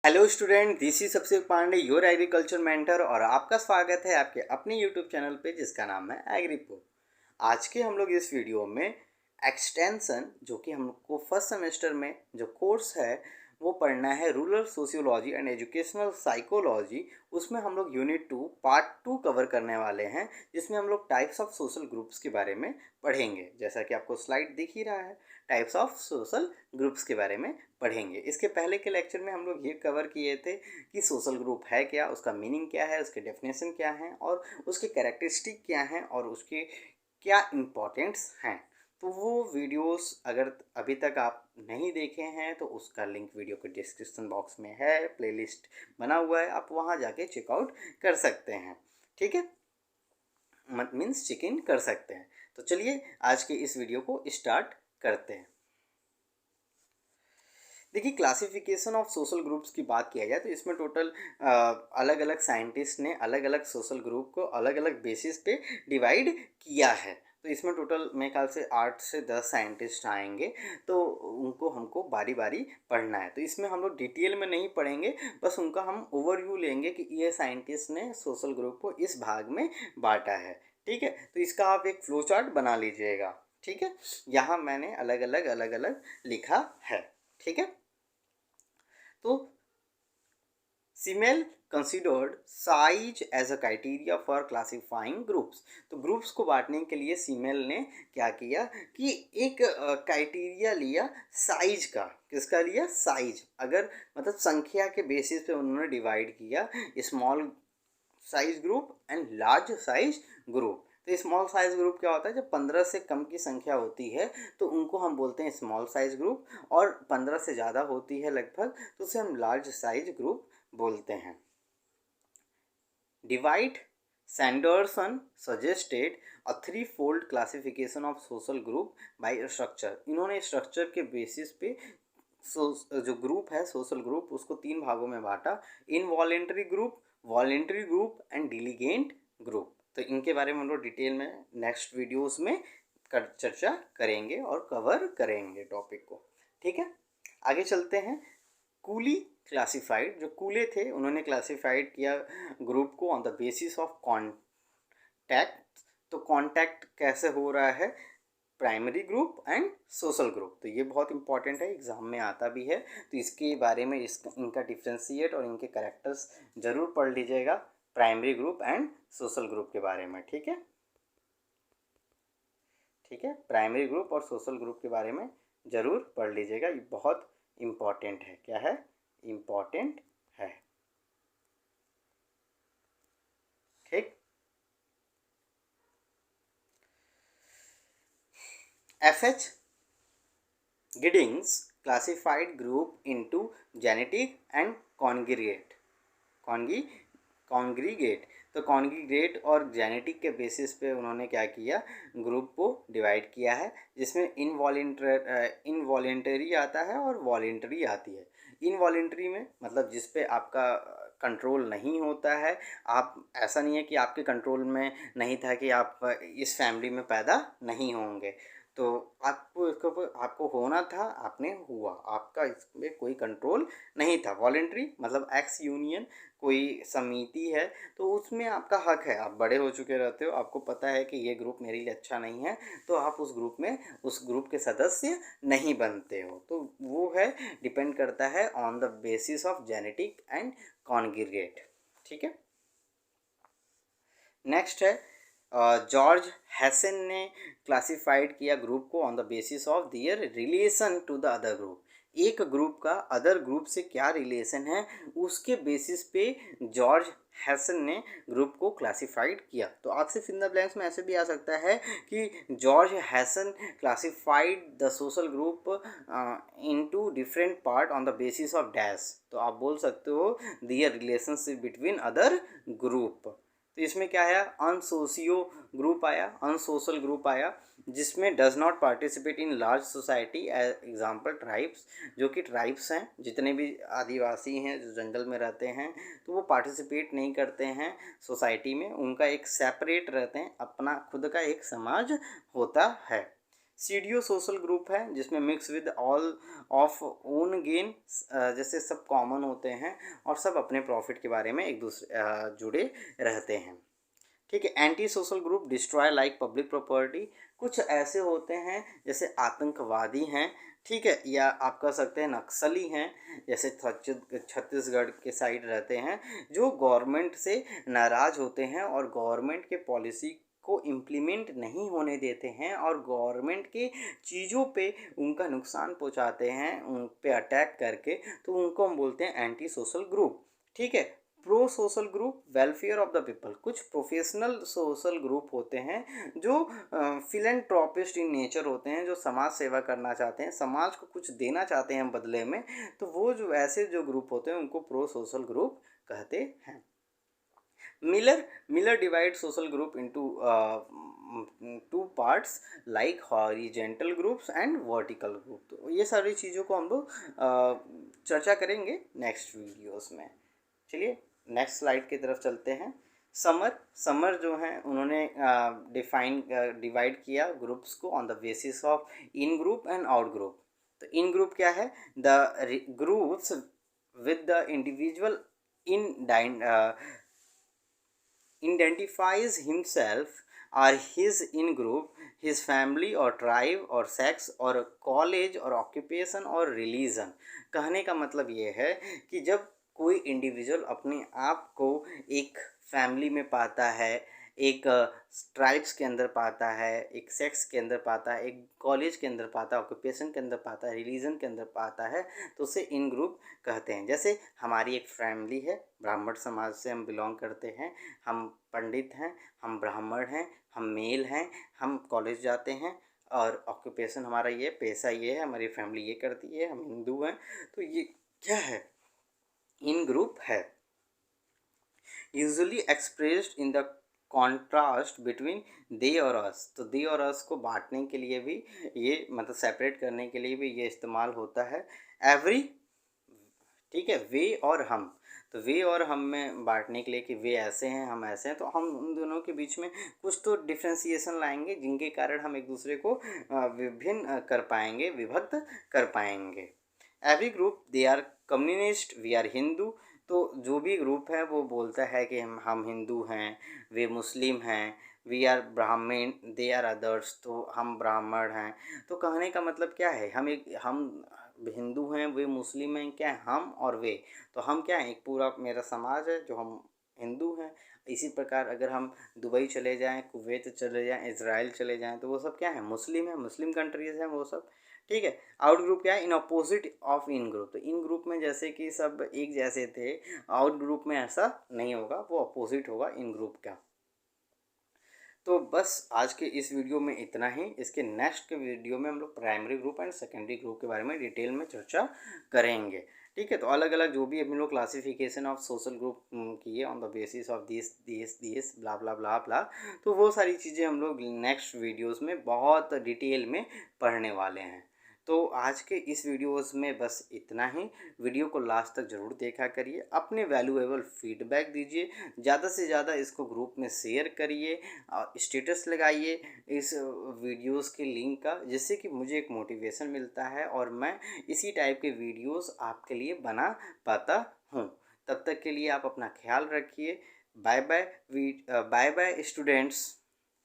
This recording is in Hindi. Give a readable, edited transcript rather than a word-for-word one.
Hello student, this is Abhishek Pandey, your agriculture mentor. और आपका स्वागत है आपके अपने यूट्यूब चैनल पे जिसका नाम है एग्रीपो। आज के हम लोग इस वीडियो में एक्सटेंशन, जो कि हमको फर्स्ट सेमेस्टर में जो कोर्स है वो पढ़ना है, rural sociology and educational psychology. उसमें हम लोग यूनिट 2 पार्ट 2 कवर करने वाले हैं, जिसमें हम लोग टाइप्स ऑफ सोशल ग्रुप्स के बारे में पढ़ेंगे। जैसा कि आपको स्लाइड दिख ही रहा है, टाइप्स ऑफ सोशल ग्रुप्स के बारे में पढ़ेंगे। इसके पहले के लेक्चर में हम लोग ये कवर किए थे कि सोशल ग्रुप है क्या, उसका मीनिंग क्या है, उसके डेफिनेशन क्या है और उसके कैरेक्टरिस्टिक क्या हैं और उसके क्या इम्पोर्टेंट्स हैं। तो वो वीडियोस अगर अभी तक आप नहीं देखे हैं तो उसका लिंक वीडियो के डिस्क्रिप्शन बॉक्स में है, प्लेलिस्ट बना हुआ है, आप वहाँ जाके चेकआउट कर सकते हैं। ठीक है, मत मीन्स चेक इन कर सकते हैं। तो चलिए आज के इस वीडियो को स्टार्ट करते हैं। देखिए, क्लासिफिकेशन ऑफ सोशल ग्रुप्स की बात किया जाए तो इसमें टोटल अलग अलग साइंटिस्ट ने अलग अलग सोशल ग्रुप को अलग अलग बेसिस पे डिवाइड किया है। तो इसमें टोटल मेरे ख्याल से 8 से 10 साइंटिस्ट आएंगे, तो उनको हमको बारी बारी पढ़ना है। तो इसमें हम लोग डिटेल में नहीं पढ़ेंगे, बस उनका हम ओवरव्यू लेंगे कि ये साइंटिस्ट ने सोशल ग्रुप को इस भाग में बांटा है। ठीक है, तो इसका आप एक फ्लो चार्ट बना लीजिएगा। ठीक है, यहाँ मैंने अलग अलग लिखा है। ठीक है, तो Simmel considered size as a criteria for classifying groups. तो ग्रुप्स को बांटने के लिए सिमेल ने क्या किया कि एक क्राइटेरिया लिया साइज का। किसका लिया? साइज। अगर मतलब संख्या के बेसिस पे उन्होंने डिवाइड किया, small size group and large size group. तो स्मॉल साइज ग्रुप क्या होता है? जब 15 से कम की संख्या होती है तो उनको हम बोलते हैं स्मॉल साइज ग्रुप, और 15 से ज़्यादा होती है लगभग तो उसे हम लार्ज साइज ग्रुप बोलते हैं। Divide Sanderson suggested a three fold classification of social group by structure. इन्होंने स्ट्रक्चर के बेसिस पे जो ग्रुप है सोशल ग्रुप उसको 3 भागों में बांटा: involuntary group, voluntary group and diligent group. तो इनके बारे में हम लोग डिटेल में नेक्स्ट वीडियोस में चर्चा करेंगे और कवर करेंगे टॉपिक को। ठीक है, आगे चलते हैं। कूली क्लासिफाइड, जो कूले थे उन्होंने क्लासिफाइड किया ग्रुप को on the basis of contact. तो कॉन्टैक्ट कैसे हो रहा है? Primary group and social group. तो ये बहुत इंपॉर्टेंट है, एग्जाम में आता भी है। तो इसके बारे में इनका डिफ्रेंशिएट और इनके कैरेक्टर्स जरूर पढ़ लीजिएगा, primary group and social group के बारे में। ठीक है, ठीक है, प्राइमरी ग्रुप और सोशल ग्रुप के बारे में ज़रूर पढ़ लीजिएगा, ये बहुत इम्पॉर्टेंट है। क्या है? इम्पॉर्टेंट है। ठीक, F H. Giddings classified group into genetic and congregate congregate तो कॉन्ग्रीगेट और जेनेटिक के बेसिस पे उन्होंने क्या किया, ग्रुप को डिवाइड किया है, जिसमें इनवॉलेंटरी आता है और वॉलेंटरी आती है। इनवॉलेंटरी में मतलब जिस पे आपका कंट्रोल नहीं होता है, आप ऐसा नहीं है कि आपके कंट्रोल में नहीं था कि आप इस फैमिली में पैदा नहीं होंगे, तो आपको इसके ऊपर आपको होना था, आपने हुआ, आपका इसमें कोई कंट्रोल नहीं था। वॉलेंट्री मतलब एक्स यूनियन, कोई समिति है तो उसमें आपका हक है, आप बड़े हो चुके रहते हो, आपको पता है कि ये ग्रुप मेरे लिए अच्छा नहीं है, तो आप उस ग्रुप के सदस्य नहीं बनते हो। तो वो है, डिपेंड करता है on the basis of genetic and congregate. ठीक है, नेक्स्ट है जॉर्ज हैसन ने क्लासिफाइड किया ग्रुप को on the basis of their relation to the other group. एक ग्रुप का अदर ग्रुप से क्या रिलेशन है, उसके बेसिस पे जॉर्ज हैसन ने ग्रुप को क्लासिफाइड किया। तो आपसे इन द ब्लैंक्स में ऐसे भी आ सकता है कि George Hesson classified the social group into different part on the basis of dash. तो आप बोल सकते हो दियर रिलेशनशिप बिटवीन अदर ग्रुप। तो इसमें क्या आया? अनसोशियो ग्रुप आया, अनसोशल ग्रुप आया, जिसमें does not participate in large society, example tribes. जो कि ट्राइब्स हैं, जितने भी आदिवासी हैं जो जंगल में रहते हैं, तो वो पार्टिसिपेट नहीं करते हैं सोसाइटी में, उनका एक सेपरेट रहते हैं, अपना खुद का एक समाज होता है। सीडीओ सोशल ग्रुप है जिसमें mix with all of own gain, जैसे सब कॉमन होते हैं और सब अपने प्रॉफिट के बारे में एक दूसरे जुड़े रहते हैं। ठीक है। Anti social group destroy like public property, कुछ ऐसे होते हैं जैसे आतंकवादी हैं, ठीक है, या आप कह सकते हैं नक्सली हैं, जैसे छत्तीसगढ़ के साइड रहते हैं, जो गवर्नमेंट से नाराज़ होते हैं और गवर्नमेंट के पॉलिसी को इम्प्लीमेंट नहीं होने देते हैं और गवर्नमेंट की चीज़ों पे उनका नुकसान पहुंचाते हैं, उन पे अटैक करके, तो उनको हम बोलते हैं एंटी सोशल ग्रुप। ठीक है। Pro social group welfare of the people, कुछ प्रोफेशनल सोशल ग्रुप होते हैं जो फिलेंट्रोपिस्ट इन नेचर होते हैं, जो समाज सेवा करना चाहते हैं, समाज को कुछ देना चाहते हैं बदले में, तो वो जो ऐसे जो ग्रुप होते हैं उनको प्रो सोशल ग्रुप कहते हैं। Miller divide social group into two parts like horizontal groups and vertical group. तो ये सारी चीज़ों को हम लोग चर्चा करेंगे नेक्स्ट वीडियोस में। चलिए नेक्स्ट स्लाइड की तरफ चलते हैं। समर जो हैं उन्होंने डिवाइड किया ग्रुप्स को on the basis of in group and out group. तो इन ग्रुप क्या है? The groups with the individual identifies himself or his in group, his family or tribe or sex or college or occupation or religion। कहने का मतलब ये है कि जब कोई इंडिविजुअल अपने आप को एक फैमिली में पाता है, एक ट्राइब्स के अंदर पाता है, एक सेक्स के अंदर पाता है, एक कॉलेज के अंदर पाता है, ऑक्यूपेशन के अंदर पाता है, रिलीजन के अंदर पाता है, तो उसे इन ग्रुप कहते हैं। जैसे हमारी एक फैमिली है, ब्राह्मण समाज से हम बिलोंग करते हैं, हम पंडित हैं, हम ब्राह्मण हैं, हम मेल हैं, हम कॉलेज जाते हैं और ऑक्यूपेशन हमारा ये, पेशा ये है, हमारी फैमिली ये करती है, हम हिंदू हैं, तो ये क्या है? इन ग्रुप है। Usually expressed in the contrast between they और अस। तो दे और अस को बांटने के लिए भी ये, मतलब सेपरेट करने के लिए भी ये इस्तेमाल होता है। एवरी, ठीक है, वे और हम, तो वे और हम में बांटने के लिए कि वे ऐसे हैं, हम ऐसे हैं, तो हम उन दोनों के बीच में कुछ तो डिफ्रेंसिएशन लाएंगे जिनके कारण हम एक दूसरे को विभिन्न कर पाएंगे, विभक्त कर पाएंगे। Every group they are communist, we are Hindu. तो जो भी ग्रुप है वो बोलता है कि हम हिंदू हैं, वे मुस्लिम हैं, वी आर ब्राह्मण, दे आर अदर्स, तो हम ब्राह्मण हैं। तो कहने का मतलब क्या है? हम हिंदू हैं, वे मुस्लिम हैं, क्या है? हम और वे, तो हम क्या हैं? एक पूरा मेरा समाज है जो हम हिंदू हैं। इसी प्रकार अगर हम दुबई चले जाएं, कुवैत चले जाएं, इज़राइल चले जाएं, तो वो सब क्या है? मुस्लिम है, मुस्लिम कंट्रीज़ हैं वो सब। ठीक है। आउट ग्रुप क्या है? In opposite of in group. तो इन ग्रुप में जैसे कि सब एक जैसे थे, आउट ग्रुप में ऐसा नहीं होगा, वो अपोजिट होगा इन ग्रुप का। तो बस आज के इस वीडियो में इतना ही। इसके नेक्स्ट के वीडियो में हम लोग primary group and secondary group के बारे में डिटेल में चर्चा करेंगे। ठीक है। तो अलग अलग जो भी हम लोग क्लासिफिकेशन ऑफ सोशल ग्रुप किए on the basis of this blah blah blah blah, तो वो सारी चीज़ें हम लोग नेक्स्ट वीडियोस में बहुत डिटेल में पढ़ने वाले हैं। तो आज के इस वीडियोस में बस इतना ही। वीडियो को लास्ट तक ज़रूर देखा करिए, अपने वैल्यूएबल फीडबैक दीजिए, ज़्यादा से ज़्यादा इसको ग्रुप में शेयर करिए और स्टेटस लगाइए इस वीडियोस के लिंक का, जिससे कि मुझे एक मोटिवेशन मिलता है और मैं इसी टाइप के वीडियोस आपके लिए बना पाता हूँ। तब तक के लिए आप अपना ख्याल रखिए। Bye bye students.